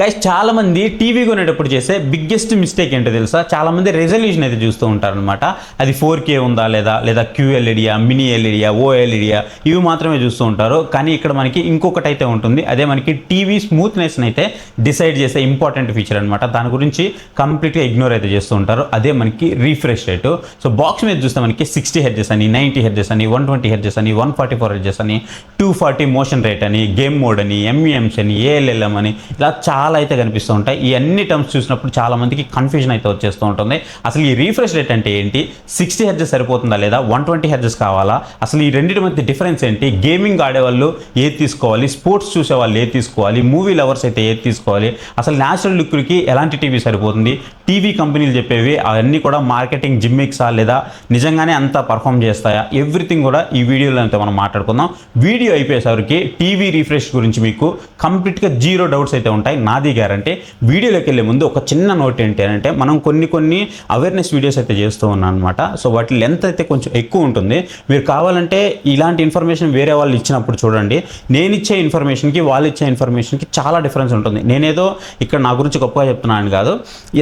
Guys చాలా మంది TV కొనేటప్పుడు చేసే బిగ్గెస్ట్ మిస్టేక్ ఏంటో తెలుసా? చాలా మంది రెజల్యూషన్ అయితే చూస్తూ ఉంటారనమాట. అది 4K ఉందా లేదా QLEDయా, మినీ ఎల్ఈడియా, OLEDయా ఇవి మాత్రమే చూస్తూ ఉంటారు. కానీ ఇక్కడ మనకి ఇంకొకటి అయితే ఉంటుంది. అదే మనకి టీవీ స్మూత్నెస్ని అయితే డిసైడ్ చేసే ఇంపార్టెంట్ ఫీచర్ అనమాట. దాని గురించి కంప్లీట్గా ఇగ్నోర్ అయితే చేస్తూ ఉంటారు. అదే మనకి రీఫ్రెష్ రేటు. సో బాక్స్ మీద చూస్తే మనకి 60 Hz అని, 90 Hz అని, 120 Hz అని, 144 Hz అని, 240 మోషన్ రేట్ అని, గేమ్ మోడ్ అని, MEMS అని, ALLM అని ఇలా చాలా అయితే కనిపిస్తూ ఉంటాయి. ఈ అన్ని టర్మ్స్ చూసినప్పుడు చాలా మందికి కన్ఫ్యూజన్ అయితే వచ్చేస్తూ ఉంటుంది. అసలు ఈ రీఫ్రెష్ రేట్ అంటే ఏంటి? 60 Hz సరిపోతుందా లేదా 120 Hz కావాలా? అసలు ఈ రెండింటి మధ్య డిఫరెన్స్ ఏంటి? గేమింగ్ ఆడేవాళ్ళు ఏది తీసుకోవాలి, స్పోర్ట్స్ చూసే వాళ్ళు ఏది తీసుకోవాలి, మూవీ లవర్స్ అయితే ఏది తీసుకోవాలి, అసలు న్యాచురల్ లుక్కి ఎలాంటి టీవీ సరిపోతుంది, టీవీ కంపెనీలు చెప్పేవి అవన్నీ కూడా మార్కెటింగ్ జిమ్మిక్సా లేదా నిజంగానే అంత పర్ఫామ్ చేస్తాయా? ఎవ్రీథింగ్ కూడా ఈ వీడియోలో అయితే మనం మాట్లాడుకుందాం. వీడియో అయిపోయేసరికి టీవీ రీఫ్రెష్ గురించి మీకు కంప్లీట్గా జీరో డౌట్స్ అయితే ఉంటాయి, నాది గ్యారంటీ. వీడియోలోకి వెళ్ళే ముందు ఒక చిన్న నోట్ ఏంటి అంటే, మనం కొన్ని అవేర్నెస్ వీడియోస్ అయితే చేస్తూ ఉన్నాం అనమాట. సో వాటి లెంత్ అయితే కొంచెం ఎక్కువ ఉంటుంది. మీరు కావాలంటే ఇలాంటి ఇన్ఫర్మేషన్ వేరే వాళ్ళు ఇచ్చినప్పుడు చూడండి. నేను ఇచ్చే ఇన్ఫర్మేషన్కి వాళ్ళు ఇచ్చే ఇన్ఫర్మేషన్కి చాలా డిఫరెన్స్ ఉంటుంది. నేనేదో ఇక్కడ నా గురించి గొప్పగా చెప్తున్నాను కాదు,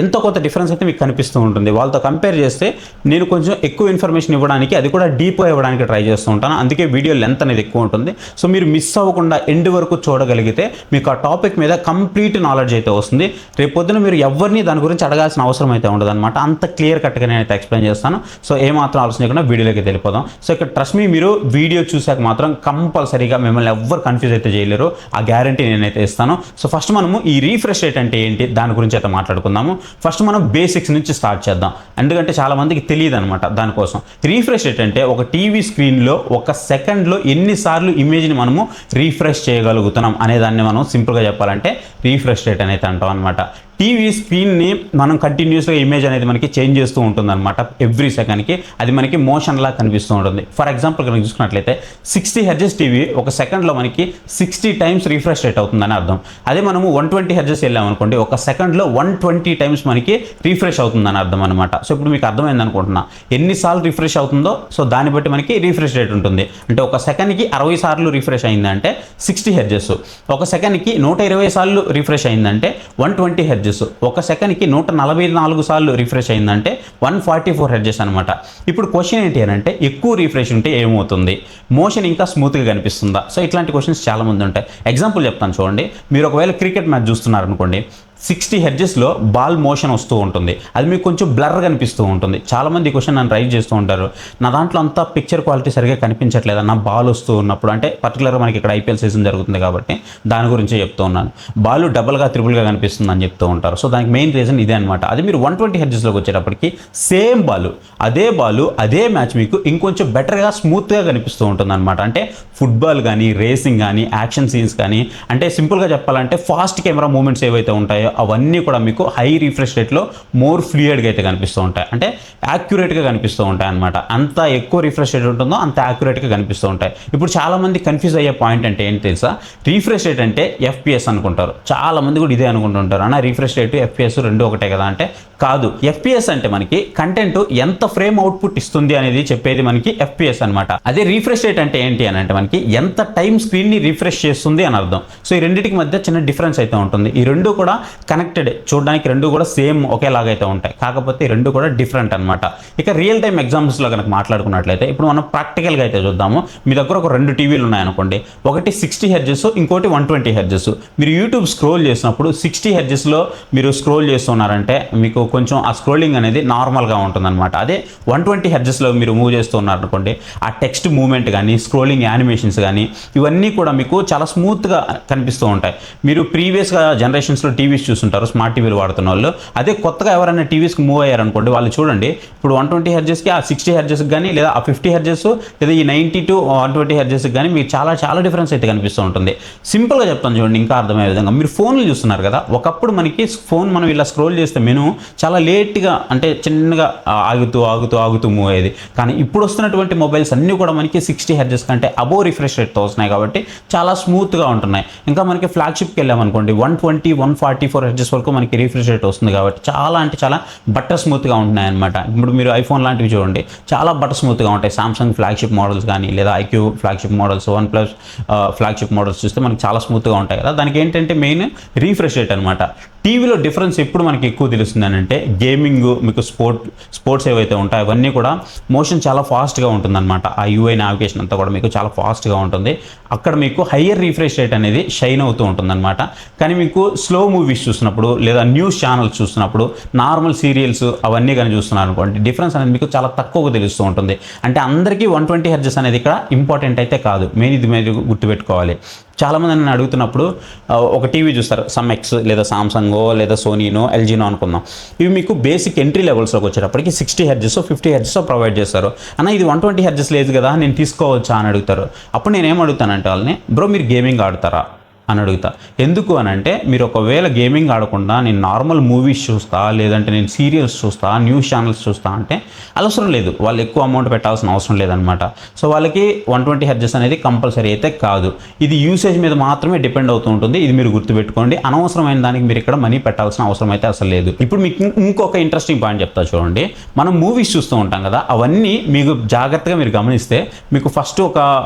ఎంతో కొంత డిఫరెన్స్ అయితే మీకు కనిపిస్తూ ఉంటుంది. వాళ్ళతో కంపేర్ చేస్తే నేను కొంచెం ఎక్కువ ఇన్ఫర్మేషన్ ఇవ్వడానికి, అది కూడా డీప్గా ఇవ్వడానికి ట్రై చేస్తూ ఉంటాను. అందుకే వీడియో లెంత్ అనేది ఎక్కువ ఉంటుంది. సో మీరు మిస్ అవ్వకుండా ఎండ్ వరకు చూడగలిగితే మీకు ఆ టాపిక్ మీద కంప్లీట్ నాలెడ్జ్ అయితే వస్తుంది. రేపు పొద్దున మీరు ఎవరిని దాని గురించి అడగాల్సిన అవసరం అయితే ఉండదు అనమాట. అంత క్లియర్ కట్గా నేనైతే ఎక్స్ప్లెయిన్ చేస్తాను. సో ఏమాత్రం ఆలోచన చేయకుండా వీడియోలోకి వెళ్ళిపోదాం. సో ఇక్కడ ట్రస్ట్ మీ, మీరు వీడియో చూసాక మాత్రం కంపల్సరీగా మిమ్మల్ని ఎవ్వరు కన్ఫ్యూజ్ అయితే చేయలేరు, ఆ గ్యారంటీ నేనైతే ఇస్తాను. సో ఫస్ట్ మనము ఈ రీఫ్రెష్ రేట్ అంటే ఏంటి దాని గురించి అయితే మాట్లాడుకుందాము. ఫస్ట్ మనం బేసిక్స్ నుంచి స్టార్ట్ చేద్దాం, ఎందుకంటే చాలా మందికి తెలియదు అనమాట. దానికోసం రీఫ్రెష్ రేట్ అంటే ఒక టీవీ స్క్రీన్లో ఒక సెకండ్లో ఎన్నిసార్లు ఇమేజ్ని మనము రీఫ్రెష్ చేయగలుగుతున్నాం అనే దాన్ని మనం సింపుల్గా చెప్పాలంటే రీఫ్రెష్ రేట్ అనేది అంటాం అనమాట. టీవీ స్క్రీన్ని మనం కంటిన్యూస్గా ఇమేజ్ అనేది మనకి చేంజ్ చేస్తూ ఉంటుంది అనమాట. ఎవ్రీ సెకండ్కి అది మనకి మోషన్లా కనిపిస్తూ ఉంటుంది. ఫర్ ఎగ్జాంపుల్ కనుక చూసుకున్నట్లయితే 60 Hz టీవీ ఒక సెకండ్లో మనకి 60 టైమ్స్ రీఫ్రెష్ రేట్ అవుతుందని అర్థం. అదే మనము 120 Hz వెళ్ళామనుకోండి, ఒక సెకండ్లో 120 టైమ్స్ మనకి రీఫ్రెష్ అవుతుందని అర్థం అనమాట. సో ఇప్పుడు మీకు అర్థమైంది అనుకుంటున్నా ఎన్నిసార్లు రిఫ్రెష్ అవుతుందో. సో దాన్ని బట్టి మనకి రీఫ్రెష్ రేట్ ఉంటుంది. అంటే ఒక సెకండ్కి 60 సార్లు రిఫ్రెష్ అయిందంటే 60 Hz, ఒక సెకండ్కి 120 సార్లు రిఫ్రెష్ అయిందంటే 120 Hz, ఒక సెకండ్కి 144 సార్లు రిఫ్రెష్ అయిందంటే 144 Hz అనమాట. ఇప్పుడు క్వశ్చన్ ఏంటి అని అంటే, ఎక్కువ రిఫ్రెష్ ఉంటే ఏమవుతుంది, మోషన్ ఇంకా స్మూత్గా కనిపిస్తుందా? సో ఇట్లాంటి క్వశ్చన్స్ చాలా మంది ఉంటాయి. ఎగ్జాంపుల్ చెప్తాను చూడండి. మీరు ఒకవేళ క్రికెట్ మ్యాచ్ చూస్తున్నారు అనుకోండి, 60 Hzలో బాల్ మోషన్ వస్తూ ఉంటుంది, అది మీకు కొంచెం బ్లర్గా కనిపిస్తూ ఉంటుంది. చాలామంది క్వశ్చన్ నన్ను రైజ్ చేస్తూ ఉంటారు, నా దాంట్లో అంతా పిక్చర్ క్వాలిటీ సరిగా కనిపించట్లేదు అన్న బాల్ వస్తూ ఉన్నప్పుడు. అంటే పర్టికులర్గా మనకి ఇక్కడ IPL సీజన్ జరుగుతుంది కాబట్టి దాని గురించి చెప్తూ ఉన్నాను. బాల్ డబుల్గా త్రిబుల్గా కనిపిస్తుంది అని చెప్తూ ఉంటారు. సో దానికి మెయిన్ రీజన్ ఇదే అనమాట. అది మీరు 120 Hzలోకి వచ్చేటప్పటికి సేమ్ బాల్, అదే మ్యాచ్ మీకు ఇంకొంచెం బెటర్గా స్మూత్గా కనిపిస్తూ ఉంటుంది అనమాట. అంటే ఫుట్బాల్ కానీ, రేసింగ్ కానీ, యాక్షన్ సీన్స్ కానీ, అంటే సింపుల్గా చెప్పాలంటే ఫాస్ట్ కెమెరా మూమెంట్స్ ఏవైతే ఉంటాయో అవన్నీ కూడా మీకు హై రిఫ్రెష్ రేట్లో మోర్ ఫ్లూయిడ్గా అయితే కనిపిస్తూ ఉంటాయి. అంటే యాక్యురేట్గా కనిపిస్తూ ఉంటాయి అనమాట. అంత ఎక్కువ రిఫ్రెష్ రేట్ ఉంటుందో అంత యాక్యురేట్గా కనిపిస్తూ ఉంటాయి. ఇప్పుడు చాలామంది కన్ఫ్యూజ్ అయ్యే పాయింట్ అంటే ఏంటి తెలుసా? రీఫ్రెష్ రేట్ అంటే FPS అనుకుంటారు. చాలామంది కూడా ఇదే అనుకుంటుంటారు, అన్న రీఫ్రెష్ రేటు FPS రెండు ఒకటే కదా అంటే కాదు. FPS అంటే మనకి కంటెంట్ ఎంత ఫ్రేమ్ అవుట్పుట్ ఇస్తుంది అనేది చెప్పేది మనకి FPS అనమాట. అదే రీఫ్రెష్ రేట్ అంటే ఏంటి అని అంటే మనకి ఎంత టైం స్క్రీన్ని రిఫ్రెష్ చేస్తుంది అని అర్థం. సో ఈ రెండింటికి మధ్య చిన్న డిఫరెన్స్ అయితే ఉంటుంది. ఈ రెండు కూడా కనెక్టెడ్, చూడడానికి రెండు కూడా సేమ్ ఒకేలాగా అయితే ఉంటాయి, కాకపోతే ఈ రెండు కూడా డిఫరెంట్ అనమాట. ఇక రియల్ టైం ఎగ్జాంపుల్స్లో కనుక మాట్లాడుకున్నట్లయితే ఇప్పుడు మనం ప్రాక్టికల్గా అయితే చూద్దాము. మీ దగ్గర ఒక 2 టీవీలు ఉన్నాయనుకోండి, ఒకటి 60 Hz, ఇంకోటి 120 Hz. మీరు యూట్యూబ్ స్క్రోల్ చేసినప్పుడు 60 Hzలో మీరు స్క్రోల్ చేస్తున్నారంటే మీకు కొంచెం ఆ స్క్రోలింగ్ అనేది నార్మల్గా ఉంటుందన్నమాట. అదే 120 Hzలో మీరు మూవ్ చేస్తున్నారనుకోండి, ఆ టెక్స్ట్ మూవ్మెంట్ కానీ, స్క్రోలింగ్ యానిమేషన్స్ కానీ ఇవన్నీ కూడా మీకు చాలా స్మూత్గా కనిపిస్తూ ఉంటాయి. మీరు ప్రీవియస్గా జనరేషన్స్లో టీవీస్ చూస్తుంటారు, స్మార్ట్ టీవీలు వాడుతున్న వాళ్ళు. అదే కొత్తగా ఎవరైనా టీవీస్కి మూవ్ అయ్యారనుకోండి, వాళ్ళు చూడండి ఇప్పుడు 120 Hzకి ఆ 60 Hzకి కానీ, లేదా ఆ 50 Hz లేదా ఈ 90 to 120 Hzకి కానీ మీకు చాలా డిఫరెన్స్ అయితే కనిపిస్తూ ఉంటుంది. సింపుల్గా చెప్తాను చూడండి, ఇంకా అర్థమయ్యే విధంగా. మీరు ఫోన్లు చూస్తున్నారు కదా, ఒకప్పుడు మనకి ఫోన్ మనం ఇలా స్క్రోల్ చేస్తే మెను చాలా లేట్గా, అంటే చిన్నగా ఆగుతూ మూవ్ అయ్యేది. కానీ ఇప్పుడు వస్తున్నటువంటి మొబైల్స్ అన్నీ కూడా మనకి 60 Hz కంటే అబోవ్ రిఫ్రెష్ రేట్తో వస్తున్నాయి కాబట్టి చాలా స్మూత్గా ఉంటున్నాయి. ఇంకా మనకి ఫ్లాగ్షిప్కి వెళ్ళామనుకోండి, 120, 144 హెర్ట్జ్ వరకు మనకి రిఫ్రెష్ రేట్ వస్తుంది కాబట్టి చాలా అంటే చాలా బట్టర్ స్మూత్గా ఉంటున్నాయి అనమాట. ఇప్పుడు మీరు ఐఫోన్ లాంటివి చూడండి, చాలా బట్టర్ స్మూత్గా ఉంటాయి. సామ్సంగ్ ఫ్లాగ్షిప్ మోడల్స్ కానీ లేదా iQOO flagship models, OnePlus flagship models చూస్తే మనకి చాలా స్మూత్గా ఉంటాయి కదా. దానికి ఏంటంటే మెయిన్ రిఫ్రెష్ రేట్ అనమాట. టీవీలో డిఫరెన్స్ ఎప్పుడు మనకి ఎక్కువ తెలుస్తుంది అని అంటే గేమింగ్, మీకు స్పోర్ట్స్ ఏవైతే ఉంటాయో అవన్నీ కూడా మోషన్ చాలా ఫాస్ట్గా ఉంటుందన్నమాట. ఆ యూఐ నావిగేషన్ అంతా కూడా మీకు చాలా ఫాస్ట్గా ఉంటుంది. అక్కడ మీకు హయ్యర్ రిఫ్రెష్ రేట్ అనేది షైన్ అవుతూ ఉంటుందన్నమాట. కానీ మీకు స్లో మూవీస్ చూసినప్పుడు లేదా న్యూస్ ఛానల్స్ చూసినప్పుడు, నార్మల్ సీరియల్స్ అవన్నీ కానీ చూస్తున్నారు అనుకోండి, డిఫరెన్స్ అనేది మీకు చాలా తక్కువగా తెలుస్తూ ఉంటుంది. అంటే అందరికీ 120 హెర్ట్జ్ అనేది ఇక్కడ ఇంపార్టెంట్ అయితే కాదు. మెయిన్ ఇది మీరు గుర్తుపెట్టుకోవాలి. చాలామంది నన్ను అడుగుతున్నప్పుడు ఒక టీవీ చూస్తారు, సమ్ ఎక్స్ లేదా సామ్సంగో లేదా సోనీనో ఎల్జీనో అనుకుందాం. ఇవి మీకు బేసిక్ ఎంట్రీ లెవెల్స్లోకి వచ్చేటప్పటికి 60 హెర్ట్జ్ 50 హెర్ట్జ్ ప్రొవైడ్ చేస్తారు. అన్న ఇది 120 హెర్ట్జ్ లేదు కదా, నేను తీసుకోవచ్చా అని అడుగుతారు. అప్పుడు నేను ఏం అడుగుతానంటే వాళ్ళని, బ్రో మీరు గేమింగ్ ఆడతారా అని అడుగుతా. ఎందుకు అని అంటే మీరు ఒకవేళ గేమింగ్ ఆడకుండా నేను నార్మల్ మూవీస్ చూస్తా, లేదంటే నేను సీరియల్స్ చూస్తా, న్యూస్ ఛానల్స్ చూస్తా అంటే అవసరం లేదు, వాళ్ళు ఎక్కువ అమౌంట్ పెట్టాల్సిన అవసరం లేదనమాట. సో వాళ్ళకి 120 హెర్ట్జ్ అనేది కంపల్సరీ అయితే కాదు. ఇది యూసేజ్ మీద మాత్రమే డిపెండ్ అవుతూ ఉంటుంది. ఇది మీరు గుర్తుపెట్టుకోండి. అనవసరమైన దానికి మీరు ఇక్కడ మనీ పెట్టాల్సిన అవసరం అయితే అసలు లేదు. ఇప్పుడు మీకు ఇంకొక ఇంట్రెస్టింగ్ పాయింట్ చెప్తా చూడండి. మనం మూవీస్ చూస్తూ ఉంటాం కదా, అవన్నీ మీకు జాగ్రత్తగా మీరు గమనిస్తే మీకు ఫస్ట్ ఒక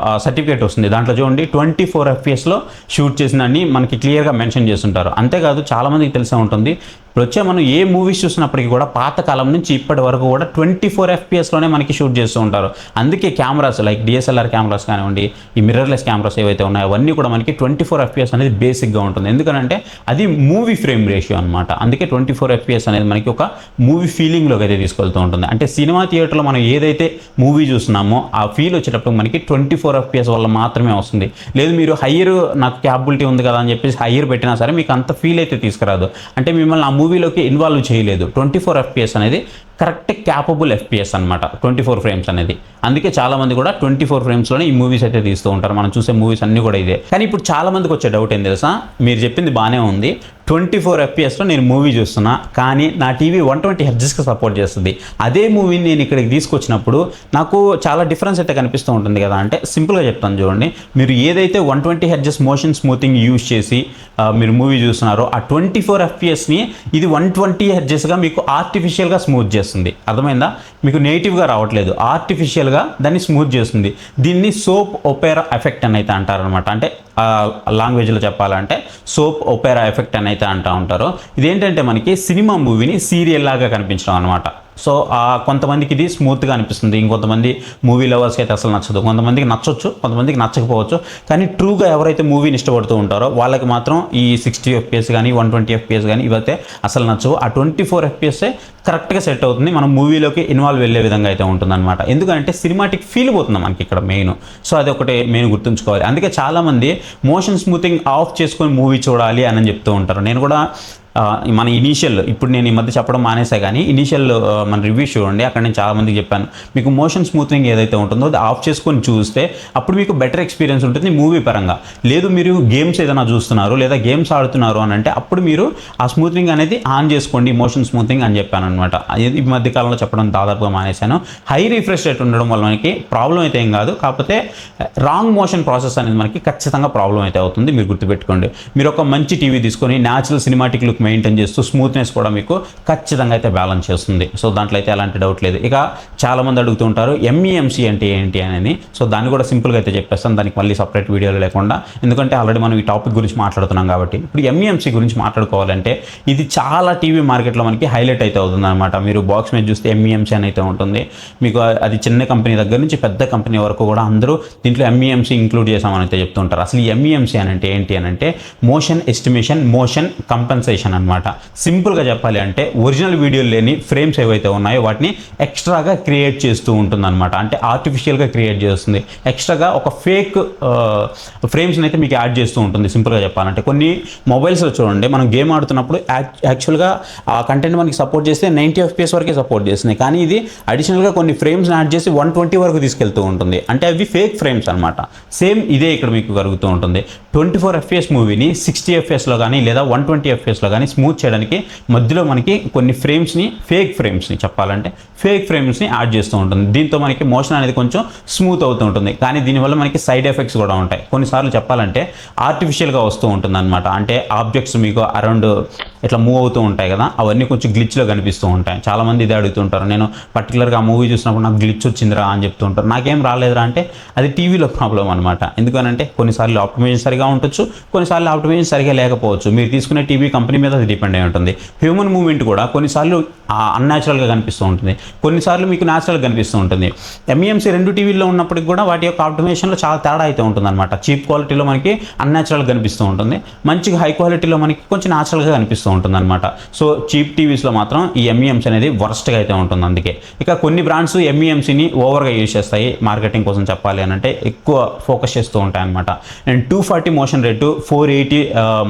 సర్టిఫికేట్ వస్తుంది. దాంట్లో చూడండి 24 FPS షూట్ చేసి మనకి క్లియర్గా మెన్షన్ చేస్తుంటారు. అంతేకాదు చాలామందికి తెలిసే ఉంటుంది, ఇప్పుడు వచ్చే మనం ఏ మూవీస్ చూసినప్పటికీ కూడా పాతకాలం నుంచి ఇప్పటి వరకు కూడా 24 FPSలోనే మనకి షూట్ చేస్తూ ఉంటారు. అందుకే కెమెరాస్ లైక్ DSLR కెమెరాస్ కానివ్వండి, ఈ మిర్రర్లెస్ కెమెరాస్ ఏవైతే ఉన్నాయో అవన్నీ కూడా మనకి 24 FPS అనేది బేసిక్గా ఉంటుంది. ఎందుకంటే అది మూవీ ఫ్రేమ్ రేషియో అనమాట. అందుకే 24 FPS అనేది మనకి ఒక మూవీ ఫీలింగ్లోకి అయితే తీసుకెళ్తూ ఉంటుంది. అంటే సినిమా థియేటర్లో మనం ఏదైతే మూవీ చూస్తున్నామో ఆ ఫీల్ వచ్చేటప్పుడు మనకి 24 FPS వల్ల మాత్రమే వస్తుంది. లేదు మీరు హయ్యర్ నాకు క్యాపబిలిటీ ఉంది కదా అని చెప్పేసి హయ్యర్ పెట్టినా సరే మీకు అంత ఫీల్ అయితే తీసుకురాదు. అంటే మిమ్మల్ని ఆ మూవీలోకి ఇన్వాల్వ్ చేయలేదు. 24 FPS అనేది కరెక్ట్ క్యాపబుల్ FPS అనమాట, 24 ఫ్రేమ్స్ అనేది. అందుకే చాలామంది కూడా 24 ఫ్రేమ్స్లోనే ఈ మూవీస్ అయితే తీస్తూ ఉంటారు. మనం చూసే మూవీస్ అన్నీ కూడా ఇదే. కానీ ఇప్పుడు చాలామందికి వచ్చే డౌట్ ఏం తెలుసా, మీరు చెప్పింది బాగానే ఉంది, 24 FPSలో నేను మూవీ చూస్తున్నా, కానీ నా టీవీ 120 హెర్ట్జ్కి సపోర్ట్ చేస్తుంది. అదే మూవీని నేను ఇక్కడికి తీసుకొచ్చినప్పుడు నాకు చాలా డిఫరెన్స్ అయితే కనిపిస్తూ ఉంటుంది కదా అంటే, సింపుల్గా చెప్తాను చూడండి. మీరు ఏదైతే 120 హెర్ట్జ్ మోషన్ స్మూతింగ్ యూజ్ చేసి మీరు మూవీ చూస్తున్నారో ఆ 24 FPSని ఇది 120 హెర్ట్జ్గా మీకు ఆర్టిఫిషియల్గా స్మూత్ చేస్తుంది. అర్థమైందా? మీకు నెగిటివ్గా రావట్లేదు, ఆర్టిఫిషియల్గా దాన్ని స్మూత్ చేస్తుంది. దీన్ని సోప్ ఒపేరా ఎఫెక్ట్ అని అయితే అంటారనమాట. అంటే లాంగ్వేజ్లో చెప్పాలంటే సోప్ ఒపేరా ఎఫెక్ట్ అని అయితే అంటూ ఉంటారు. ఇదేంటంటే మనకి సినిమా మూవీని సీరియల్ లాగా కనిపించడం అనమాట. సో కొంతమందికి ఇది స్మూత్గా అనిపిస్తుంది, ఇంకొంతమంది మూవీ లవర్స్కి అయితే అసలు నచ్చదు. కొంతమందికి నచ్చొచ్చు, కొంతమందికి నచ్చకపోవచ్చు. కానీ ట్రూగా ఎవరైతే మూవీని ఇష్టపడుతూ ఉంటారో వాళ్ళకి మాత్రం ఈ 60 FPS కానీ 120 FPS కానీ ఇవైతే అసలు నచ్చవు. ఆ 24 FPS కరెక్ట్గా సెట్ అవుతుంది, మనం మూవీలోకి ఇన్వాల్వ్ వెళ్ళే విధంగా అయితే ఉంటుందన్నమాట. ఎందుకంటే సినిమాటిక్ ఫీల్ పోతుంది మనకి ఇక్కడ మెయిన్. సో అది ఒకటి మెయిన్ గుర్తుంచుకోవాలి. అందుకే చాలామంది మోషన్ స్మూతింగ్ ఆఫ్ చేసుకొని మూవీ చూడాలి అని చెప్తూ ఉంటారు. నేను కూడా మన ఇనీషియల్, ఇప్పుడు నేను ఈ మధ్య చెప్పడం మానేసా కానీ ఇనీషియల్ మన రివ్యూస్ చూడండి, అక్కడ నేను చాలామందికి చెప్పాను, మీకు మోషన్ స్మూతింగ్ ఏదైతే ఉంటుందో అది ఆఫ్ చేసుకొని చూస్తే అప్పుడు మీకు బెటర్ ఎక్స్పీరియన్స్ ఉంటుంది మూవీ పరంగా. లేదు మీరు గేమ్స్ ఏదైనా చూస్తున్నారు లేదా గేమ్స్ ఆడుతున్నారు అని అంటే అప్పుడు మీరు ఆ స్మూతింగ్ అనేది ఆన్ చేసుకోండి, మోషన్ స్మూతింగ్ అని చెప్పాను అనమాట. ఈ మధ్యకాలంలో చెప్పడం దాదాపుగా మానేశాను. హై రిఫ్రెష్ రేట్ ఉండడం వల్ల మనకి ప్రాబ్లం అయితే ఏం కాదు, కాకపోతే రాంగ్ మోషన్ ప్రాసెస్ అనేది మనకి ఖచ్చితంగా ప్రాబ్లం అయితే అవుతుంది. మీరు గుర్తుపెట్టుకోండి. మీరు ఒక మంచి టీవీ తీసుకొని న్యాచురల్ సినిమాటిక్ లుక్ మెయింటైన్ చేస్తూ స్మూత్నెస్ కూడా మీకు ఖచ్చితంగా అయితే బ్యాలెన్స్ చేస్తుంది. సో దాంట్లో అయితే ఎలాంటి డౌట్ లేదు. ఇక చాలామంది అడుగుతూ ఉంటారు MEMC అంటే ఏంటి అని. సో దాన్ని కూడా సింపుల్గా అయితే చెప్పేస్తాను, దానికి మళ్ళీ సపరేట్ వీడియోలు లేకుండా, ఎందుకంటే ఆల్రెడీ మనం ఈ టాపిక్ గురించి మాట్లాడుతున్నాం కాబట్టి. ఇప్పుడు MEMC గురించి మాట్లాడుకోవాలంటే ఇది చాలా టీవీ మార్కెట్లో మనకి హైలైట్ అయితే అవుతుంది అనమాట. మీరు బాక్స్ మీద చూస్తే MEMC అని అయితే ఉంటుంది. మీకు అది చిన్న కంపెనీ దగ్గర నుంచి పెద్ద కంపెనీ వరకు కూడా అందరూ దీంట్లో MEMC ఇంక్లూడ్ చేసామని అయితే చెప్తుంటారు. అసలు ఈ MEMC అని అంటే ఏంటి అని అంటే మోషన్ ఎస్టిమేషన్, మోషన్ కంపెన్సేషన్ అనమాట. సింపుల్గా చెప్పాలి అంటే ఒరిజినల్ వీడియో లేని ఫ్రేమ్స్ ఏవైతే ఉన్నాయో వాటిని ఎక్స్ట్రాగా క్రియేట్ చేస్తూ ఉంటుంది అనమాట. అంటే ఆర్టిఫిషియల్గా క్రియేట్ చేస్తుంది, ఎక్స్ట్రాగా ఒక ఫేక్ ఫ్రేమ్స్ని అయితే మీకు యాడ్ చేస్తూ ఉంటుంది. సింపుల్గా చెప్పాలంటే కొన్ని మొబైల్స్లో చూడండి, మనం గేమ్ ఆడుతున్నప్పుడు యాక్చువల్గా ఆ కంటెంట్ మనకి సపోర్ట్ చేస్తే 90 FPS వరకే సపోర్ట్ చేస్తుంది, కానీ ఇది అడిషనల్గా కొన్ని ఫ్రేమ్స్ని యాడ్ చేసి 120 వరకు తీసుకెళ్తూ ఉంటుంది. అంటే అవి ఫేక్ ఫ్రేమ్స్ అనమాట. సేమ్ ఇదే ఇక్కడ మీకు జరుగుతూ ఉంటుంది. 24 FPS మూవీని 60 FPSలో కానీ లేదా 120 FPSలో కానీ స్మూత్ చేయడానికి మధ్యలో మనకి కొన్ని ఫ్రేమ్స్ని, ఫేక్ ఫ్రేమ్స్ని చెప్పాలంటే ఫేక్ ఫ్రేమ్స్ని యాడ్ చేస్తూ ఉంటుంది. దీంతో మనకి మోషన్ అనేది కొంచెం స్మూత్ అవుతూ ఉంటుంది. కానీ దీనివల్ల మనకి సైడ్ ఎఫెక్ట్స్ కూడా ఉంటాయి. కొన్నిసార్లు చెప్పాలంటే ఆర్టిఫిషియల్గా వస్తూ ఉంటుంది అనమాట. అంటే ఆబ్జెక్ట్స్ మీకు అరౌండ్ ఇట్లా మూవ్ అవుతూ ఉంటాయి కదా, అవన్నీ కొంచెం గ్లిచ్లో కనిపిస్తూ ఉంటాయి. చాలామంది ఇదే అడుగుతుంటారు, నేను పర్టికులర్గా ఆ మూవీ చూసినప్పుడు నాకు గ్లిచ్ వచ్చిందిరా అని చెప్తూ ఉంటారు. నాకేం రాలేదురా అంటే అది టీవీలో ప్రాబ్లం అనమాట. ఎందుకనంటే కొన్నిసార్లు ఆప్టిమైజేషన్ సరిగా ఉండొచ్చు, కొన్నిసార్లు ఆప్టిమైజేషన్ సరిగా లేకపోవచ్చు. మీరు తీసుకునే టీవీ కంపెనీ మీద అది డిపెండ్ అయి ఉంటుంది. హ్యూమన్ మూవ్మెంట్ కూడా కొన్నిసార్లు అన్యాచురల్గా కనిపిస్తూ ఉంటుంది, కొన్నిసార్లు మీకు న్యాచురల్గా కనిపిస్తూ ఉంటుంది. ఎంఈఎంసీ 2 టీవీల్లో ఉన్నప్పటికి కూడా వాటి యొక్క ఆప్టిమైజేషన్లో చాలా తేడా అయితే ఉంటుంది అనమాట. చీప్ క్వాలిటీలో మనకి అన్యాచురల్గా కనిపిస్తూ ఉంటుంది, మంచిగా హై క్వాలిటీలో మనకి కొంచెం న్యాచురల్గా కనిపిస్తూ ఉంటుంది అనమాట. సో చీప్ టీవీస్లో మాత్రం ఈ ఎంఈఎంసీ అనేది వర్స్ట్గా అయితే ఉంటుంది. అందుకే ఇక కొన్ని బ్రాండ్స్ ఎంఈఎంసీని ఓవర్గా యూజ్ చేస్తాయి మార్కెటింగ్ కోసం చెప్పాలి అని అంటే, ఎక్కువ ఫోకస్ చేస్తూ ఉంటాయి అనమాట. అండ్ 240 మోషన్ రేటు, 480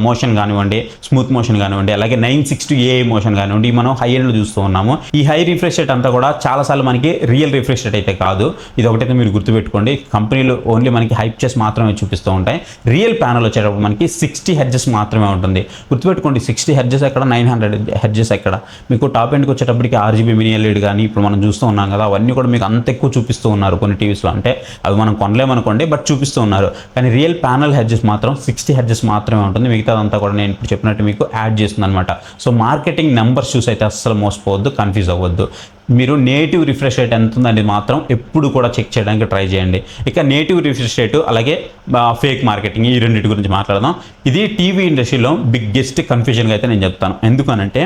మోషన్ కానివ్వండి, స్మూత్ మోషన్ కానివ్వండి, అలాగే 960 ఏఐ మోషన్ కానివ్వండి, మనం హై ఎండ్లో చూస్తూ ఉన్నాము. ఈ హై రిఫ్రెష్ రేట్ అంతా కూడా చాలాసార్లు మనకి రియల్ రిఫ్రెష్ రేట్ అయితే కాదు. ఇది ఒకటైతే మీరు గుర్తుపెట్టుకోండి, కంపెనీలు ఓన్లీ మనకి హైప్ చేసి మాత్రమే చూపిస్తూ ఉంటాయి. రియల్ ప్యానల్ వచ్చేటప్పుడు మనకి 60 హెర్ట్జ్ మాత్రమే ఉంటుంది. గుర్తుపెట్టుకోండి, 60 హెర్ట్జ్ ఎక్కడ, 900 హెర్ట్జ్ ఎక్కడ. మీకు టాప్ ఎండ్కి వచ్చేటప్పటికి ఆర్జీబీ మినీ ఎల్ఈడి కానీ ఇప్పుడు మనం చూస్తూ ఉన్నాం కదా, అవన్నీ కూడా మీకు అంత ఎక్కువ చూపిస్తూ ఉన్నారు కొన్ని టీవీస్లో. అంటే అవి మనం కొనలేమనుకోండి, బట్ చూపిస్తూ ఉన్నారు. కానీ రియల్ ప్యానల్ హెర్ట్జ్ మాత్రం 60 హెర్ట్జ్ మాత్రమే ఉంటుంది. మిగతాదంతా కూడా నేను ఇప్పుడు చెప్పినట్టు మీకు యాడ్ చేస్తుంది అనమాట. సో మార్కెటింగ్ నెంబర్స్ చూసి అయితే అస్సలు మోసపోవద్దు, కన్ఫ్యూజ్ అవ్వద్దు. మీరు నేటివ్ రిఫ్రెష్ రేట్ ఎంత ఉందని మాత్రం ఎప్పుడు కూడా చెక్ చేయడానికి ట్రై చేయండి. ఇక నేటివ్ రిఫ్రెష్ రేటు అలాగే ఫేక్ మార్కెటింగ్, ఈ రెండింటి గురించి మాట్లాడదాం. ఇది టీవీ ఇండస్ట్రీలో బిగ్గెస్ట్ కన్ఫ్యూజన్గా అయితే నేను చెప్తాను. ఎందుకనంటే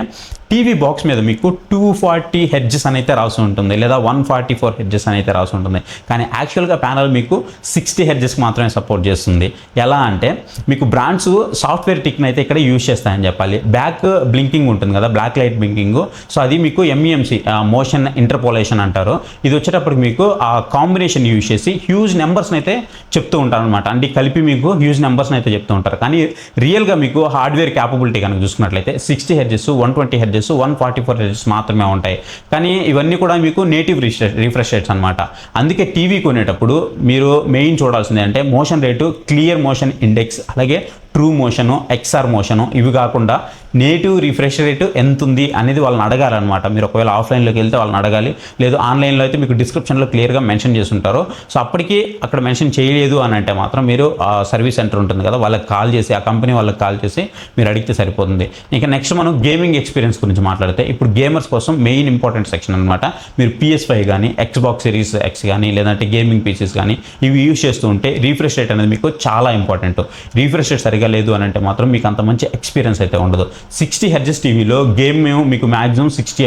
టీవీ బాక్స్ మీద మీకు 240 హెర్ట్జ్ అని అయితే రాసి ఉంటుంది, లేదా 144 హెర్ట్జ్ అని అయితే రాసి ఉంటుంది. కానీ యాక్చువల్గా ప్యానల్ మీకు 60 హెర్ట్జ్ మాత్రమే సపోర్ట్ చేస్తుంది. ఎలా అంటే మీకు బ్రాండ్స్ సాఫ్ట్వేర్ టిక్ని అయితే ఇక్కడ యూజ్ చేస్తాయని చెప్పాలి. బ్యాక్ బ్లింకింగ్ ఉంటుంది కదా, బ్లాక్ లైట్ బ్లింకింగ్. సో అది మీకు ఎంఈఎంసీ మోషన్ ఇంటర్పోలేషన్ అంటారు. ఇది వచ్చేటప్పటికి మీకు ఆ కాంబినేషన్ యూజ్ చేసి హ్యూజ్ నెంబర్స్ని అయితే చెప్తూ ఉంటారు అనమాట. అంటే కలిపి మీకు హ్యూజ్ నెంబర్స్ని అయితే చెప్తూ ఉంటారు. కానీ రియల్గా మీకు హార్డ్వేర్ క్యాపబిలిటీ కనుక చూసుకున్నట్లయితే 60 హెర్ట్జ్, 120 హెర్ట్జ్, 144 హెర్ట్జ్ మాత్రమే ఉంటాయి. కానీ ఇవన్నీ కూడా మీకు నేటివ్ రిఫ్రెష్ రేట్స్ అనమాట. అందుకే టీవీ కొనేటప్పుడు మీరు మెయిన్ చూడాల్సింది అంటే motion rate, clear motion index, అలాగే ట్రూ మోషను, ఎక్స్ఆర్ మోషను, ఇవి కాకుండా నేటివ్ రిఫ్రెష్ రేటు ఎంత ఉంది అనేది వాళ్ళని అడగాలన్నమాట. మీరు ఒకవేళ ఆఫ్లైన్లోకి వెళ్తే వాళ్ళని అడగాలి, లేదు ఆన్లైన్లో అయితే మీకు డిస్క్రిప్షన్లో క్లియర్గా మెన్షన్ చేసి ఉంటారు. సో అప్పటికి అక్కడ మెన్షన్ చేయలేదు అని అంటే మాత్రం మీరు సర్వీస్ సెంటర్ ఉంటుంది కదా, వాళ్ళకి కాల్ చేసి, ఆ కంపెనీ వాళ్ళకి కాల్ చేసి మీరు అడిగితే సరిపోతుంది. ఇంకా నెక్స్ట్ మనం గేమింగ్ ఎక్స్పీరియన్స్ గురించి మాట్లాడితే, ఇప్పుడు గేమర్స్ కోసం మెయిన్ ఇంపార్టెంట్ సెక్షన్ అనమాట. మీరు PS5 కానీ, ఎక్స్బాక్స్ సిరీస్ ఎక్స్ కానీ, లేదంటే గేమింగ్ పీసీస్ కానీ ఇవి యూజ్ చేస్తూ ఉంటే రిఫ్రెష్ రేట్ అనేది మీకు చాలా ఇంపార్టెంట్. రిఫ్రెష్ రేట్ సరిగా లేదు అని అంటే మాత్రం మీకు అంత మంచి ఎక్స్పీరియన్స్ అయితే ఉండదు. 60 హెర్ట్జ్ టీవీలో గేమ్ మీకు మాక్సిమం 60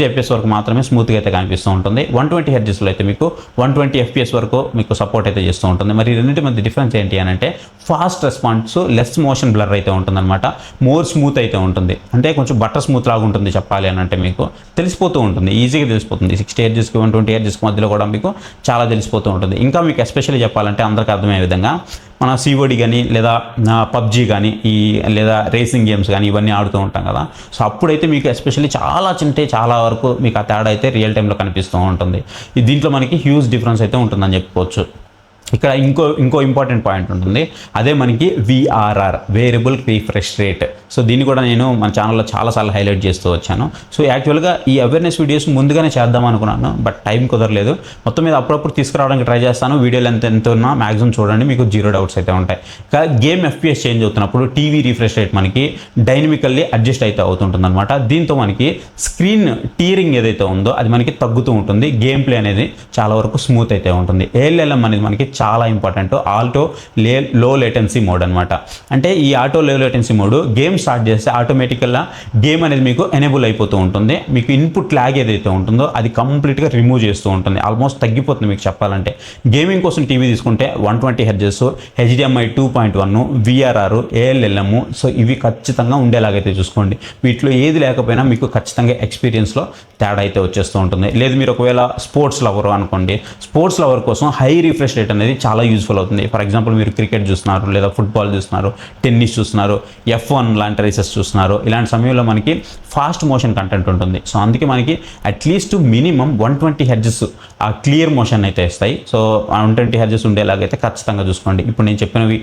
FPS వరకు మాత్రమే స్మూత్గా అయితే కనిపిస్తూ ఉంటుంది. 120 హెర్ట్జ్లో అయితే మీకు 120 FPS వరకు మీకు సపోర్ట్ అయితే చేస్తూ ఉంటుంది. మరి రెండింటి మధ్య డిఫరెన్స్ ఏంటి అని అంటే fast response, less motion blur అయితే ఉంటుందన్నమాట. మోర్ స్మూత్ అయితే ఉంటుంది, అంటే కొంచెం బటర్ స్మూత్ లాగా ఉంటుంది చెప్పాలి అని అంటే మీకు తెలిసిపోతూ ఉంటుంది, ఈజీగా తెలిసిపోతుంది. 60 హెర్ట్జ్కి 120 హెర్ట్జ్కి మధ్యలో కూడా మీకు చాలా తెలిసిపోతూ ఉంటుంది. ఇంకా మీకు ఎస్పెషల్లీ చెప్పాలంటే అందరికీ అర్థమయ్యే విధంగా మన COD కానీ, లేదా పబ్జీ కానీ, లేదా రేసింగ్ గేమ్స్ కానీ ఇవన్నీ ఆడుతూ ఉంటాం కదా. సో అప్పుడైతే మీకు ఎస్పెషల్లీ చాలా వరకు మీకు ఆ తేడా అయితే రియల్ టైంలో కనిపిస్తూ ఉంటుంది. దీంట్లో మనకి హ్యూజ్ డిఫరెన్స్ అయితే ఉంటుందని చెప్పుకోవచ్చు. ఇక్కడ ఇంకో ఇంపార్టెంట్ పాయింట్ ఉంటుంది, అదే మనకి VRR, variable refresh rate. So దీన్ని కూడా నేను మన ఛానల్లో చాలాసార్లు హైలైట్ చేస్తూ వచ్చాను. సో యాక్చువల్గా ఈ అవేర్నెస్ వీడియోస్ ముందుగానే చేద్దాం అనుకున్నాను, బట్ టైం కుదరలేదు. మొత్తం మీద అప్పుడప్పుడు తీసుకురావడానికి ట్రై చేస్తాను. వీడియోలు ఎంత ఉన్నా మ్యాక్సిమం చూడండి, మీకు 0 డౌట్స్ అయితే ఉంటాయి. ఇంకా గేమ్ FPS చేంజ్ అవుతున్నప్పుడు టీవీ రిఫ్రెష్ రేట్ మనకి డైనమికల్లీ అడ్జస్ట్ అయితే అవుతుంటుంది అనమాట. దీంతో మనకి స్క్రీన్ టీరింగ్ ఏదైతే ఉందో అది మనకి తగ్గుతూ ఉంటుంది. గేమ్ ప్లే అనేది చాలా వరకు స్మూత్ అయితే ఉంటుంది. ALLM అనేది మనకి చాలా ఇంపార్టెంట్. ఆల్టో లో లేటెన్సీ మోడ్ అనమాట. అంటే ఈ ఆటో లో లేటెన్సీ మోడ్ గేమ్ స్టార్ట్ చేస్తే ఆటోమేటికల్గా గేమ్ అనేది మీకు ఎనేబుల్ అయిపోతూ ఉంటుంది. మీకు ఇన్పుట్ ల్యాగ్ ఏదైతే ఉంటుందో అది కంప్లీట్గా రిమూవ్ చేస్తూ ఉంటుంది, ఆల్మోస్ట్ తగ్గిపోతుంది మీకు చెప్పాలంటే. గేమింగ్ కోసం టీవీ తీసుకుంటే 120 hertz, HDMI 2.1, VRR, ALLM, so ఇవి ఖచ్చితంగా ఉండేలాగైతే చూసుకోండి. వీటిలో ఏది లేకపోయినా మీకు ఖచ్చితంగా ఎక్స్పీరియన్స్లో తేడా అయితే వచ్చేస్తూ ఉంటుంది. లేదు మీరు ఒకవేళ స్పోర్ట్స్ లవర్ అనుకోండి, స్పోర్ట్స్ లవర్ కోసం హై రిఫ్రెష్ రేట్ అనేది చాలా యూస్ఫుల్ అవుతుంది. ఫర్ ఎగ్జాంపుల్ మీరు క్రికెట్ చూస్తున్నారు, లేదా ఫుట్బాల్ చూస్తున్నారు, టెన్నిస్ చూస్తున్నారు, F1 లాంటి రేసెస్ చూస్తున్నారు. ఇలాంటి సమయంలో మనకి ఫాస్ట్ మోషన్ కంటెంట్ ఉంటుంది. సో అందుకే మనకి అట్లీస్ట్ మినిమం 120 హెర్ట్జ్ ఆ క్లియర్ మోషన్ అయితే ఇస్తాయి. సో 120 హెర్ట్జ్ ఉండేలాగైతే ఖచ్చితంగా చూసుకోండి. ఇప్పుడు నేను చెప్పినవి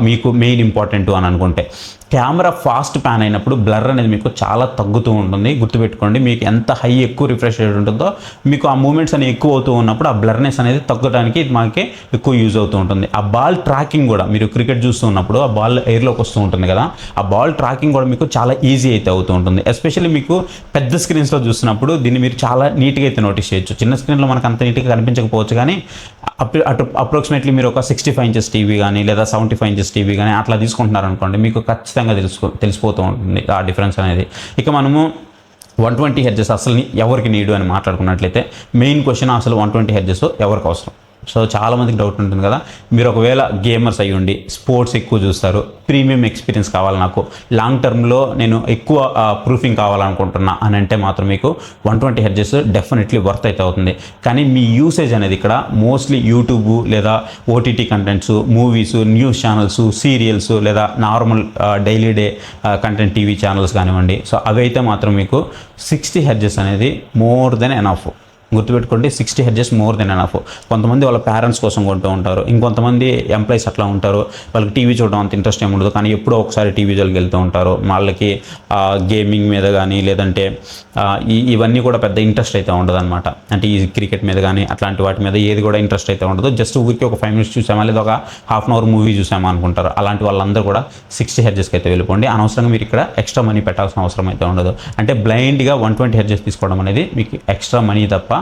మీకు మెయిన్ ఇంపార్టెంట్ అని అనుకుంటే. కెమెరా ఫాస్ట్ ప్యాన్ అయినప్పుడు బ్లర్ అనేది మీకు చాలా తగ్గుతూ ఉంటుంది. గుర్తుపెట్టుకోండి, మీకు ఎంత ఎక్కువ రిఫ్రెష్ రేట్ ఉంటుందో మీకు ఆ మూమెంట్స్ అనేవి ఎక్కువ అవుతూ ఉన్నప్పుడు ఆ బ్లర్నెస్ అనేది తగ్గడానికి ఇది మనకి ఎక్కువ యూజ్ అవుతూ ఉంటుంది. ఆ బాల్ ట్రాకింగ్ కూడా, మీరు క్రికెట్ చూస్తూ ఉన్నప్పుడు ఆ బాల్ ఎయిర్లోకి వస్తూ ఉంటుంది కదా, ఆ బాల్ ట్రాకింగ్ కూడా మీకు చాలా ఈజీ అయితే అవుతూ ఉంటుంది. ఎస్పెషల్లీ మీకు పెద్ద స్క్రీన్స్లో చూస్తున్నప్పుడు దీన్ని మీరు చాలా నీట్గా అయితే నోటీస్ చేయొచ్చు. చిన్న స్క్రీన్లో మనకు అంత నీట్గా కనిపించకపోవచ్చు, కానీ అప్రాక్సిమేట్లీ మీరు ఒక 65 ఇంచెస్ టీవీ కానీ లేదా 75 ఇంచెస్ టీవీ కానీ అట్లా తీసుకుంటున్నారనుకోండి, మీకు ఖచ్చితంగా తెలిసిపోతూ ఉంటుంది ఆ డిఫరెన్స్ అనేది. ఇక మనము 120 హెర్ట్జ్ అసలు ఎవరికి నీడు అని మాట్లాడుకున్నట్లయితే, మెయిన్ క్వశ్చన్ అసలు 120 హెర్ట్జ్ ఎవరికి అవసరం. సో చాలామందికి డౌట్ ఉంటుంది కదా, మీరు ఒకవేళ గేమర్స్ అయ్యి ఉండి స్పోర్ట్స్ ఎక్కువ చూస్తారు, ప్రీమియం ఎక్స్పీరియన్స్ కావాలి, నాకు లాంగ్ టర్మ్లో నేను ఎక్కువ ప్రూఫింగ్ కావాలనుకుంటున్నా అని అంటే మాత్రం మీకు 120 హెర్ట్జ్ డెఫినెట్లీ వర్త్ అయితే అవుతుంది. కానీ మీ యూసేజ్ అనేది ఇక్కడ మోస్ట్లీ యూట్యూబ్ లేదా OTT contents, movies, news channels, serials లేదా normal daily day content TV channels కానివ్వండి, సో అవి అయితే మాత్రం మీకు 60 హెర్ట్జ్ అనేది మోర్ దెన్ ఎనఫ్. గుర్తుపెట్టుకోండి, 60 హెర్ట్జ్ మోర్ దెన్ ఎనఫ్. కొంతమంది వాళ్ళ పేరెంట్స్ కోసం కొంటూ ఉంటారు, ఇంకొంతమంది ఎంప్లాయీస్ అట్లా ఉంటారు, వాళ్ళకి టీవీ చూడడం అంత ఇంట్రెస్ట్ ఏమి ఉండదు, కానీ ఎప్పుడో ఒకసారి టీవీ జోలికి వెళ్తూ ఉంటారు. వాళ్ళకి గేమింగ్ మీద కానీ లేదంటే ఇవన్నీ కూడా పెద్ద ఇంట్రెస్ట్ అయితే ఉండదు అనమాట. అంటే ఈ క్రికెట్ మీద కానీ అట్లాంటి వాటి మీద ఏది కూడా ఇంట్రెస్ట్ అయితే ఉండదు. జస్ట్ ఊరికి ఒక 5 మినిట్స్ చూసామా లేదా ఒక ½ అన్ అవర్ మూవీ చూసామా అనుకుంటారు. అలాంటి వాళ్ళందరూ కూడా 60 హెర్ట్జ్కి అయితే వెళ్ళిపోండి. అనవసరంగా మీరు ఇక్కడ ఎక్స్ట్రా మనీ పెట్టాల్సిన అవసరం అయితే ఉండదు. అంటే బ్లైండ్గా 120 హెర్ట్జ్ తీసుకోవడం అనేది మీకు ఎక్స్ట్రా మనీ తప్ప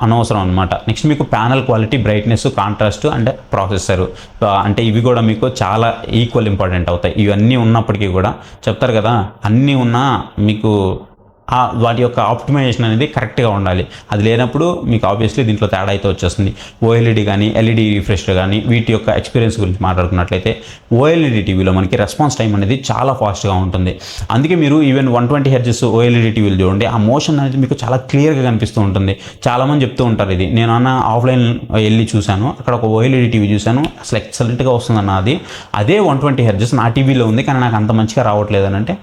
అనవసరం అనమాట. నెక్స్ట్ మీకు panel quality, brightness, contrast and processor, అంటే ఇవి కూడా మీకు చాలా ఈక్వల్ ఇంపార్టెంట్ అవుతాయి. ఇవన్నీ ఉన్నప్పటికీ కూడా చెప్తారు కదా, అన్నీ ఉన్నా మీకు వాటి యొక్క ఆప్టిమైజేషన్ అనేది కరెక్ట్గా ఉండాలి. అది లేనప్పుడు మీకు ఆబ్వియస్లీ దీంట్లో తేడా అయితే వచ్చేస్తుంది. ఓఎల్ఈడి కానీ ఎల్ఈడి రిఫ్రెష్ కానీ వీటి యొక్క ఎక్స్పీరియన్స్ గురించి మాట్లాడుకున్నట్లయితే, ఓఎల్ఈడి టీవీలో మనకి రెస్పాన్స్ టైం అనేది చాలా ఫాస్ట్గా ఉంటుంది. అందుకే మీరు ఈవెన్ 120 హెర్ట్జ్ ఓఎల్ఈడి టీవీలు చూడండి, ఆ మోషన్ అనేది మీకు చాలా క్లియర్గా కనిపిస్తూ ఉంటుంది. చాలామంది చెప్తూ ఉంటారు, ఇది నేను ఆఫ్లైన్ వెళ్ళి చూశాను, అక్కడ ఒక ఓఎల్ఈడి టీవీ చూశాను, అసలు ఎక్సలెంట్గా వస్తుందన్న. అదే 120 హెర్ట్జ్ నా టీవీలో ఉంది, కానీ నాకు అంత మంచిగా రావట్లేదు అని అంటే,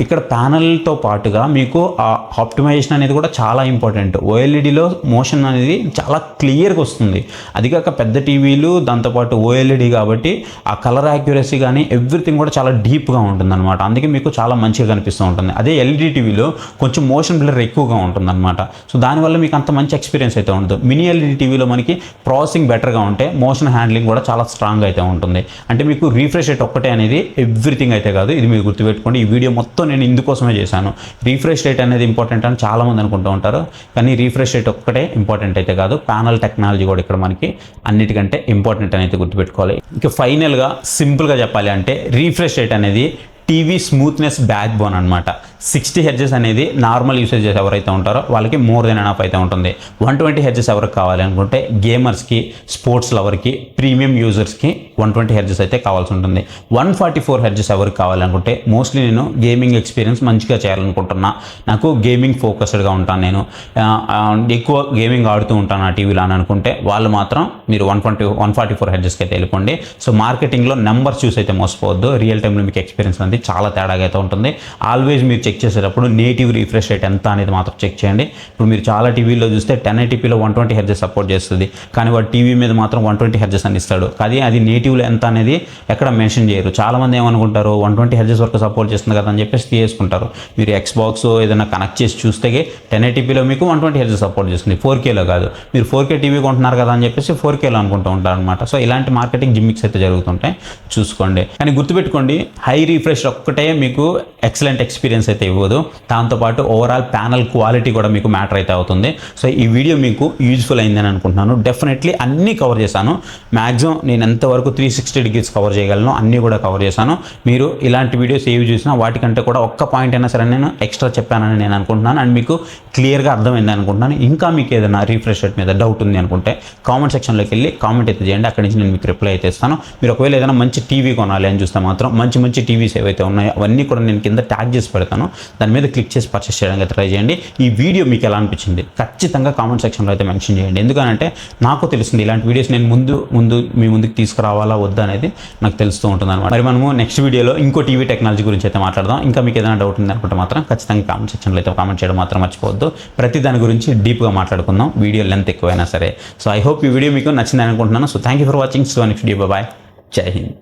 ఇక్కడ ప్యానల్తో పాటుగా మీకు ఆ ఆప్టిమైజేషన్ అనేది కూడా చాలా ఇంపార్టెంట్. ఓఎల్ఈడిలో మోషన్ అనేది చాలా క్లియర్గా వస్తుంది. అది కాక పెద్ద టీవీలు, దాంతోపాటు ఓఎల్ఈడి కాబట్టి ఆ కలర్ యాక్యురసీ కానీ ఎవ్రీథింగ్ కూడా చాలా డీప్గా ఉంటుందన్నమాట. అందుకే మీకు చాలా మంచిగా కనిపిస్తూ ఉంటుంది. అదే ఎల్ఈడి టీవీలో కొంచెం మోషన్ బ్లర్ ఎక్కువగా ఉంటుందన్నమాట. సో దానివల్ల మీకు అంత మంచి ఎక్స్పీరియన్స్ అయితే ఉండదు. మినీ ఎల్ఈడి టీవీలో మనకి ప్రాసెసింగ్ బెటర్గా ఉంటే మోషన్ హ్యాండ్లింగ్ కూడా చాలా స్ట్రాంగ్ అయితే ఉంటుంది. అంటే మీకు రీఫ్రెష్ రేట్ ఒక్కటే అనేది ఎవ్రీథింగ్ అయితే కాదు, ఇది మీరు గుర్తుపెట్టుకోండి. ఈ వీడియో మొత్తం నేను ఇందుకోసమే చేశాను. రీఫ్రెష్ రేట్ అనేది ఇంపార్టెంట్ అని చాలామంది అనుకుంటూ ఉంటారు, కానీ రీఫ్రెష్ రేట్ ఒక్కటే ఇంపార్టెంట్ అయితే కాదు, ప్యానల్ టెక్నాలజీ కూడా ఇక్కడ మనకి అన్నిటికంటే ఇంపార్టెంట్ అని అయితే గుర్తుపెట్టుకోవాలి. ఇక ఫైనల్గా సింపుల్గా చెప్పాలి అంటే, రీఫ్రెష్ రేట్ అనేది టీవీ స్మూత్నెస్ బ్యాక్ బోన్ అనమాట. 60 హెర్ట్జ్ అనేది నార్మల్ యూసేజ్ ఎవరైతే ఉంటారో వాళ్ళకి మోర్ దెన్ ఎనఫ్ అయితే ఉంటుంది. 120 హెర్ట్జ్ ఎవరికి కావాలి అనుకుంటే, గేమర్స్కి, స్పోర్ట్స్ లవర్కి, ప్రీమియం యూజర్స్కి 120 హెర్ట్జ్ అయితే కావాల్సి ఉంటుంది. 144 హెర్ట్జ్ ఎవరికి కావాలనుకుంటే, మోస్ట్లీ నేను గేమింగ్ ఎక్స్పీరియన్స్ మంచిగా చేయాలనుకుంటున్నా, నాకు గేమింగ్ ఫోకస్డ్గా ఉంటాను, నేను ఎక్కువ గేమింగ్ ఆడుతూ ఉంటాను ఆ టీవీలో అని అనుకుంటే, వాళ్ళు మాత్రం మీరు 144 హెర్ట్జ్కి అయితే వెళ్ళిపోండి. సో మార్కెటింగ్లో నెంబర్స్ చూసి అయితే మోసపోవద్దు, రియల్ టైంలో మీకు ఎక్స్పీరియన్స్ అనేది చాలా తేడాగా అయితే ఉంటుంది. ఆల్వేస్ మీరు చెక్ చేసేటప్పుడు నేటివ్ రిఫ్రెష్ రేట్ ఎంత అనేది మాత్రం చెక్ చేయండి. ఇప్పుడు మీరు చాలా టీవీలో చూస్తే 1080pలో 120 హెర్ట్జ్ సపోర్ట్ చేస్తుంది, కానీ వాడు టీవీ మీద మాత్రం 120 హెర్ట్జ్ అని ఇస్తాడు. అది నేటివ్లో ఎంత అనేది ఎక్కడ మెన్షన్ చేయరు. చాలామంది ఏమనుకుంటారు, 120 హెర్ట్జ్ వరకు సపోర్ట్ చేస్తుంది కదా అని చెప్పేసి తీసుకుంటారు. మీరు ఎక్స్బాక్స్ ఏదైనా కనెక్ట్ చేసి చూస్తే 1080pలో మీకు 120 హెర్ట్జ్ సపోర్ట్ చేస్తుంది, 4Kలో కాదు. మీరు 4K టీవీ కొంటున్నారు కదా అని చెప్పేసి 4Kలో అనుకుంటూ ఉంటారు అనమాట. సో ఇలాంటి మార్కెటింగ్ జిమ్మిక్స్ అయితే జరుగుతుంటాయి, చూసుకోండి. కానీ గుర్తుపెట్టుకోండి, హై రిఫ్రెష్ ఒక్కటే మీకు ఎక్సలెంట్ ఎక్స్పీరియన్స్ అయితే ఇవ్వదు, దాంతోపాటు ఓవరాల్ ప్యానల్ క్వాలిటీ కూడా మీకు మ్యాటర్ అయితే అవుతుంది. సో ఈ వీడియో మీకు యూజ్ఫుల్ అయిందని అనుకుంటున్నాను. డెఫినెట్లీ అన్నీ కవర్ చేశాను, మ్యాక్సిమం నేను ఎంతవరకు 360 డిగ్రీస్ కవర్ చేయగలను అన్నీ కూడా కవర్ చేశాను. మీరు ఇలాంటి వీడియోస్ ఏవి చూసినా వాటికంటే కూడా ఒక్క పాయింట్ అయినా సరే నేను ఎక్స్ట్రా చెప్పానని నేను అనుకుంటున్నాను, అండ్ మీకు క్లియర్గా అర్థమైంది అనుకుంటున్నాను. ఇంకా మీకు ఏదైనా రీఫ్రెష్ రేట్ మీద డౌట్ ఉంది అనుకుంటే కామెంట్ సెక్షన్లోకి వెళ్ళి కామెంట్ అయితే చేయండి, అక్కడి నుంచి నేను మీకు రిప్లై అయితే ఇస్తాను. మీరు ఒకవేళ ఏదైనా మంచి టీవీ కొనాలి అని చూస్తే మాత్రం మంచి మంచి టీవీస్ ఏవైతే ఉన్నాయో అవన్నీ కూడా నేను కింద ట్యాగ్ చేసి పెడతాను, దాని మీద క్లిక్ చేసి పర్చేస్ చేయడానికి ట్రై చేయండి. ఈ వీడియో మీకు ఎలా అనిపించింది ఖచ్చితంగా కామెంట్ సెక్షన్లో అయితే మెన్షన్ చేయండి, ఎందుకంటే నాకు తెలుస్తుంది ఇలాంటి వీడియోస్ నేను ముందు మీ ముందుకు తీసుకురావాలా వద్దా అనేది నాకు తెలుస్తూ ఉంటుంది అనమాట. మరి మనము నెక్స్ట్ వీడియోలో ఇంకో టీవీ టెక్నాలజీ గురించి అయితే మాట్లాడదాం. ఇంకా మీకు ఏదైనా డౌట్ ఉంది అనుకుంటే మాత్రం ఖచ్చితంగా కామెంట్ సెక్షన్లో అయితే కామెంట్ చేయడం మాత్రం మర్చిపోవద్దు. ప్రతి దాని గురించి డీప్గా మాట్లాడుకుందాం, వీడియో లెంత్ ఎక్కువైనా సరే. సో ఐ హోప్ ఈ వీడియో మీకు నచ్చిందని అనుకుంటున్నాను. So thank you for watching. So next video, bye, Jai Hind.